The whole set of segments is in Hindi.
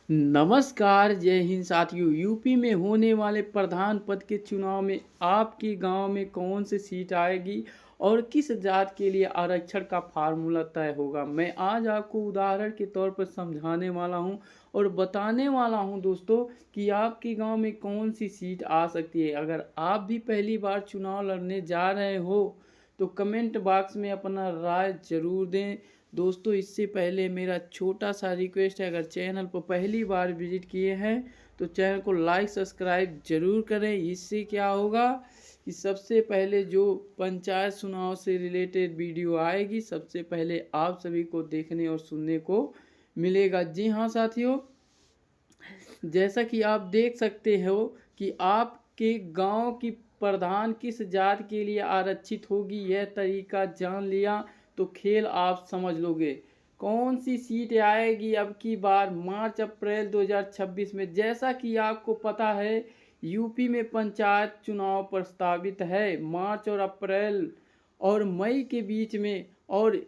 नमस्कार, जय हिंद साथियों। यूपी में होने वाले प्रधान पद के चुनाव में आपके गांव में कौन सी सीट आएगी और किस जात के लिए आरक्षण का फार्मूला तय होगा, मैं आज आपको उदाहरण के तौर पर समझाने वाला हूं और बताने वाला हूं दोस्तों कि आपके गांव में कौन सी सीट आ सकती है। अगर आप भी पहली बार चुनाव लड़ने जा रहे हो तो कमेंट बॉक्स में अपना राय जरूर दें। दोस्तों, इससे पहले मेरा छोटा सा रिक्वेस्ट है, अगर चैनल पर पहली बार विजिट किए हैं तो चैनल को लाइक सब्सक्राइब जरूर करें। इससे क्या होगा कि सबसे पहले जो पंचायत चुनाव से रिलेटेड वीडियो आएगी सबसे पहले आप सभी को देखने और सुनने को मिलेगा। जी हाँ साथियों, जैसा कि आप देख सकते हो कि आपके गांव की प्रधान किस जात के लिए आरक्षित होगी, यह तरीका जान लिया तो खेल आप समझ लोगे। कौन सी सीट आएगी अब की बार मार्च अप्रैल 2026 में। जैसा कि आपको पता है यूपी में पंचायत चुनाव प्रस्तावित है मार्च और अप्रैल और मई के बीच में, और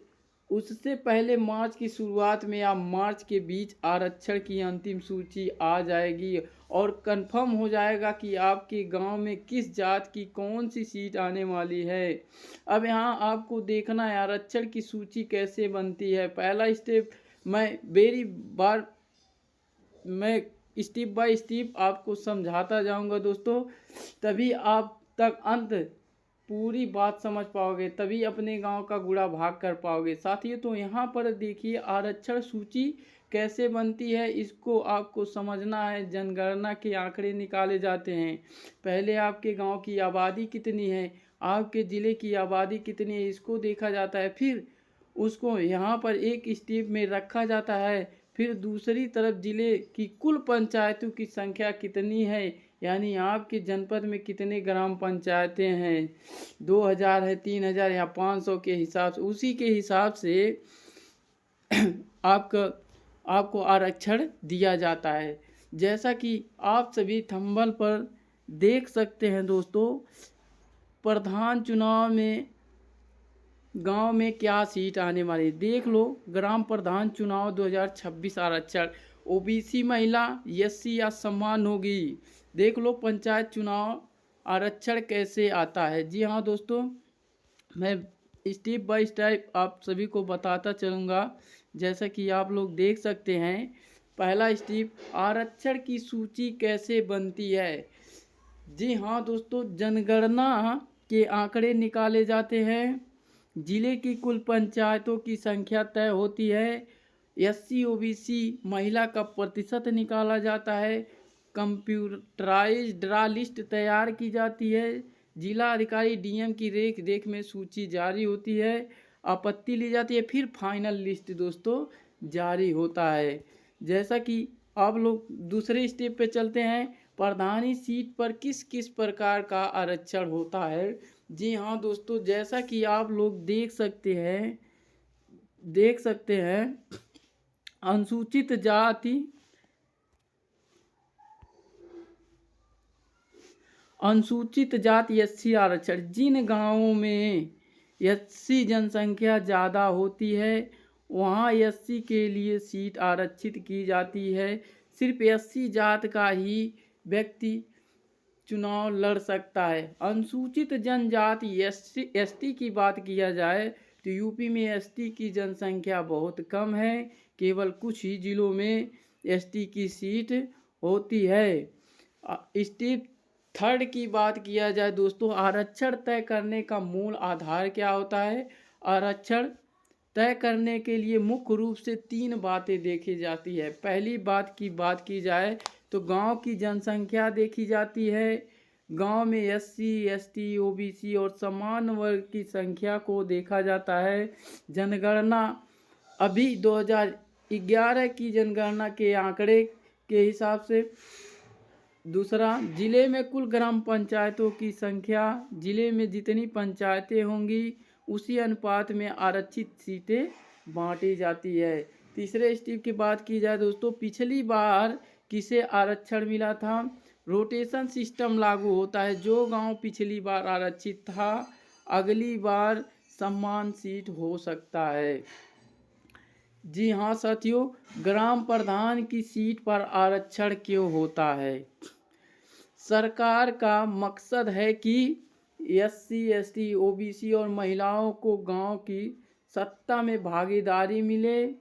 उससे पहले मार्च की शुरुआत में या मार्च के बीच आरक्षण की अंतिम सूची आ जाएगी और कंफर्म हो जाएगा कि आपके गांव में किस जात की कौन सी सीट आने वाली है। अब यहाँ आपको देखना है आरक्षण की सूची कैसे बनती है। पहला स्टेप मैं स्टेप बाय स्टेप आपको समझाता जाऊंगा दोस्तों, तभी आप तक अंत पूरी बात समझ पाओगे, तभी अपने गांव का गुड़ा भाग कर पाओगे साथियों। तो यहाँ पर देखिए आरक्षण सूची कैसे बनती है, इसको आपको समझना है। जनगणना के आंकड़े निकाले जाते हैं। पहले आपके गांव की आबादी कितनी है, आपके ज़िले की आबादी कितनी है, इसको देखा जाता है। फिर उसको यहाँ पर एक स्टेप में रखा जाता है। फिर दूसरी तरफ ज़िले की कुल पंचायतों की संख्या कितनी है, यानी आपके जनपद में कितने ग्राम पंचायतें हैं, 2000 है, 3000 या 500 के हिसाब से, उसी के हिसाब से आपको आरक्षण दिया जाता है। जैसा कि आप सभी थंबनेल पर देख सकते हैं दोस्तों, प्रधान चुनाव में गांव में क्या सीट आने वाली है। देख लो, ग्राम प्रधान चुनाव 2026 आरक्षण ओबीसी महिला एससी या समान होगी। देख लो पंचायत चुनाव आरक्षण कैसे आता है। जी हाँ दोस्तों, मैं स्टेप बाय स्टेप आप सभी को बताता चलूँगा। जैसा कि आप लोग देख सकते हैं, पहला स्टेप आरक्षण की सूची कैसे बनती है। जी हाँ दोस्तों, जनगणना के आंकड़े निकाले जाते हैं, जिले की कुल पंचायतों की संख्या तय होती है, एससी ओबीसी महिला का प्रतिशत निकाला जाता है, कंप्यूटराइज्ड ड्रा लिस्ट तैयार की जाती है, जिला अधिकारी डीएम की रेख देख में सूची जारी होती है, आपत्ति ली जाती है, फिर फाइनल लिस्ट दोस्तों जारी होता है। जैसा कि आप लोग दूसरे स्टेप पे चलते हैं, प्रधानी सीट पर किस किस प्रकार का आरक्षण होता है। जी हाँ दोस्तों, जैसा कि आप लोग देख सकते हैं अनुसूचित जाति अनुसूचित जाति एससी आरक्षण। जिन गांवों में एससी जनसंख्या ज़्यादा होती है वहाँ एससी के लिए सीट आरक्षित की जाती है। सिर्फ एससी जात का ही व्यक्ति चुनाव लड़ सकता है। अनुसूचित जनजाति एसटी की बात किया जाए तो यूपी में एसटी की जनसंख्या बहुत कम है, केवल कुछ ही जिलों में एसटी की सीट होती है। स्टेप थर्ड की बात किया जाए दोस्तों, आरक्षण तय करने का मूल आधार क्या होता है। आरक्षण तय करने के लिए मुख्य रूप से 3 बातें देखी जाती है। पहली बात की जाए तो गांव की जनसंख्या देखी जाती है। गांव में एससी एसटी ओबीसी और समान वर्ग की संख्या को देखा जाता है। जनगणना अभी 2011 की जनगणना के आंकड़े के हिसाब से। दूसरा, जिले में कुल ग्राम पंचायतों की संख्या, जिले में जितनी पंचायतें होंगी उसी अनुपात में आरक्षित सीटें बांटी जाती है। तीसरे स्टेप की बात की जाए दोस्तों, पिछली बार किसे आरक्षण मिला था। रोटेशन सिस्टम लागू होता है, जो गांव पिछली बार आरक्षित था अगली बार समान सीट हो सकता है। जी हाँ साथियों, ग्राम प्रधान की सीट पर आरक्षण क्यों होता है? सरकार का मकसद है कि एससी, एसटी, ओबीसी और महिलाओं को गांव की सत्ता में भागीदारी मिले,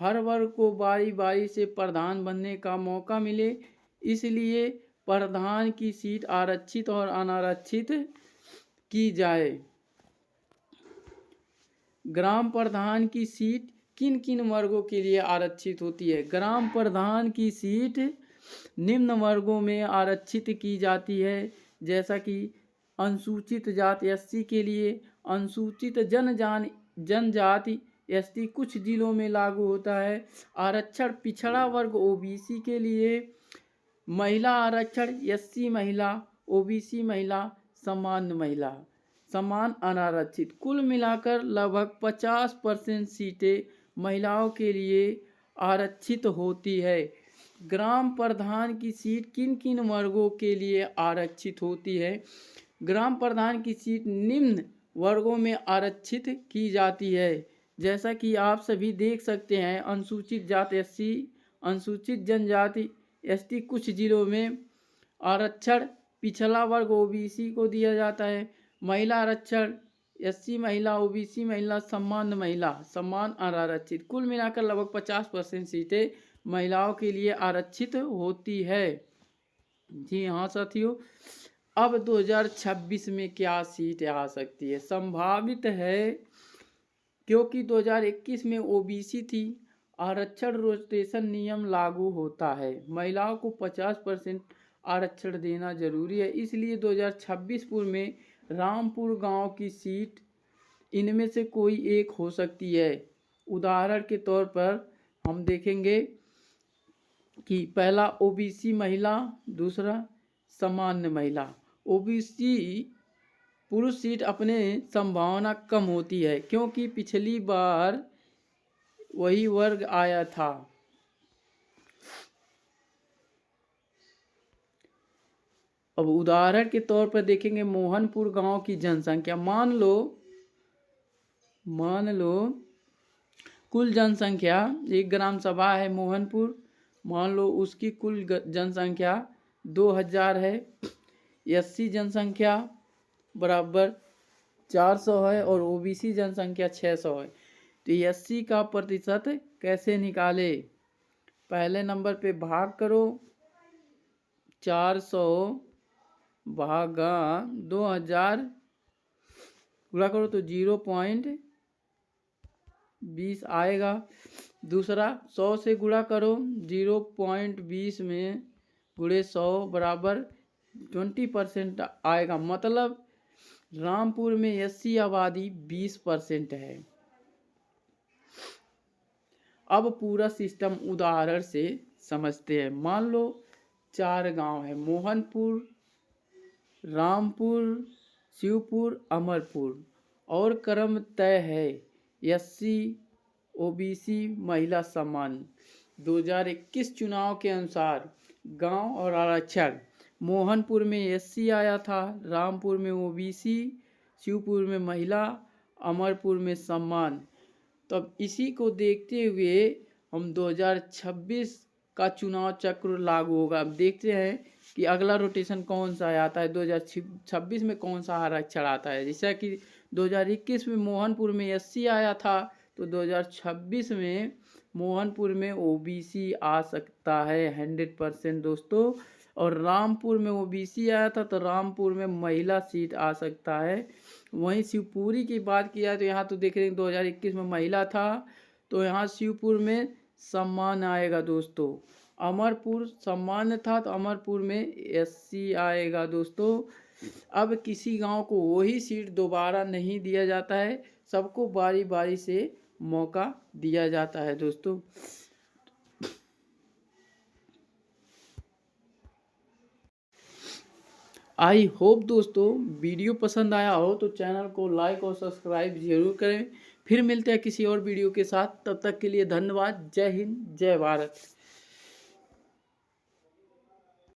हर वर्ग को बारी बारी से प्रधान बनने का मौका मिले। इसलिए प्रधान की सीट आरक्षित और अनारक्षित की जाए। ग्राम प्रधान की सीट किन किन वर्गों के लिए आरक्षित होती है? ग्राम प्रधान की सीट निम्न वर्गों में आरक्षित की जाती है, जैसा कि अनुसूचित जाति एससी के लिए, अनुसूचित जनजाति एसटी कुछ जिलों में लागू होता है, आरक्षण पिछड़ा वर्ग ओबीसी के लिए, महिला आरक्षण एससी महिला, ओबीसी महिला, सामान्य महिला, समान अनारक्षित। कुल मिलाकर लगभग 50% सीटें महिलाओं के लिए आरक्षित होती है। ग्राम प्रधान की सीट किन किन वर्गों के लिए आरक्षित होती है? ग्राम प्रधान की सीट निम्न वर्गों में आरक्षित की जाती है, जैसा कि आप सभी देख सकते हैं। अनुसूचित जाति एससी, अनुसूचित जनजाति एसटी कुछ जिलों में आरक्षण पिछड़ा वर्ग ओबीसी को दिया जाता है, महिला आरक्षण एससी महिला, ओबीसी महिला, सामान्य महिला, समान अनारक्षित। कुल मिलाकर लगभग 50% सीटें महिलाओं के लिए आरक्षित होती है। जी हाँ साथियों, अब 2026 में क्या सीट आ सकती है? संभावित है, क्योंकि 2021 में ओबीसी थी, आरक्षण रोटेशन नियम लागू होता है। महिलाओं को 50% आरक्षण देना जरूरी है, इसलिए 2026 पूर्व में रामपुर गांव की सीट इनमें से कोई एक हो सकती है। उदाहरण के तौर पर हम देखेंगे कि पहला ओबीसी महिला, दूसरा सामान्य महिला। ओबीसी पुरुष सीट अपने संभावना कम होती है, क्योंकि पिछली बार वही वर्ग आया था। अब उदाहरण के तौर पर देखेंगे मोहनपुर गांव की जनसंख्या। मान लो कुल जनसंख्या, एक ग्राम सभा है मोहनपुर, मान लो उसकी कुल जनसंख्या 2000 है। एससी जनसंख्या बराबर 400 है और ओबीसी जनसंख्या 600 है। तो एससी का प्रतिशत कैसे निकाले? पहले नंबर पे भाग करो, 400 भागा 2000 गुणा करो तो 0.20 आएगा। दूसरा 100 से गुणा करो, 0.20 में गुणे 100 बराबर 20% आएगा। मतलब रामपुर में एससी आबादी 20% है। अब पूरा सिस्टम उदाहरण से समझते हैं। मान लो 4 गांव है, मोहनपुर, रामपुर, शिवपुर, अमरपुर, और क्रम तय है एससी, ओबीसी, महिला, सामान्य। 2021 चुनाव के अनुसार गांव और आरक्षण, मोहनपुर में एससी आया था, रामपुर में ओबीसी, शिवपुर में महिला, अमरपुर में सामान्य। तब इसी को देखते हुए हम 2026 का चुनाव चक्र लागू होगा। अब देखते हैं कि अगला रोटेशन कौन सा आता है, 2026 में कौन सा आरक्षण आता है। जैसा कि 2021 में मोहनपुर में एससी आया था, तो 2026 में मोहनपुर में ओबीसी आ सकता है 100% दोस्तों। और रामपुर में ओबीसी आया था, तो रामपुर में महिला सीट आ सकता है। वहीं शिवपुरी की बात किया तो यहाँ तो देख रहे हैं 2021 में महिला था, तो यहाँ शिवपुर में सम्मान आएगा दोस्तों। अमरपुर सामान्य था, तो अमरपुर में एससी आएगा दोस्तों। अब किसी गांव को वही सीट दोबारा नहीं दिया जाता है, सबको बारी बारी से मौका दिया जाता है दोस्तों। आई होप दोस्तों वीडियो पसंद आया हो तो चैनल को लाइक और सब्सक्राइब जरूर करें। फिर मिलते हैं किसी और वीडियो के साथ, तब तक के लिए धन्यवाद। जय हिंद, जय भारत।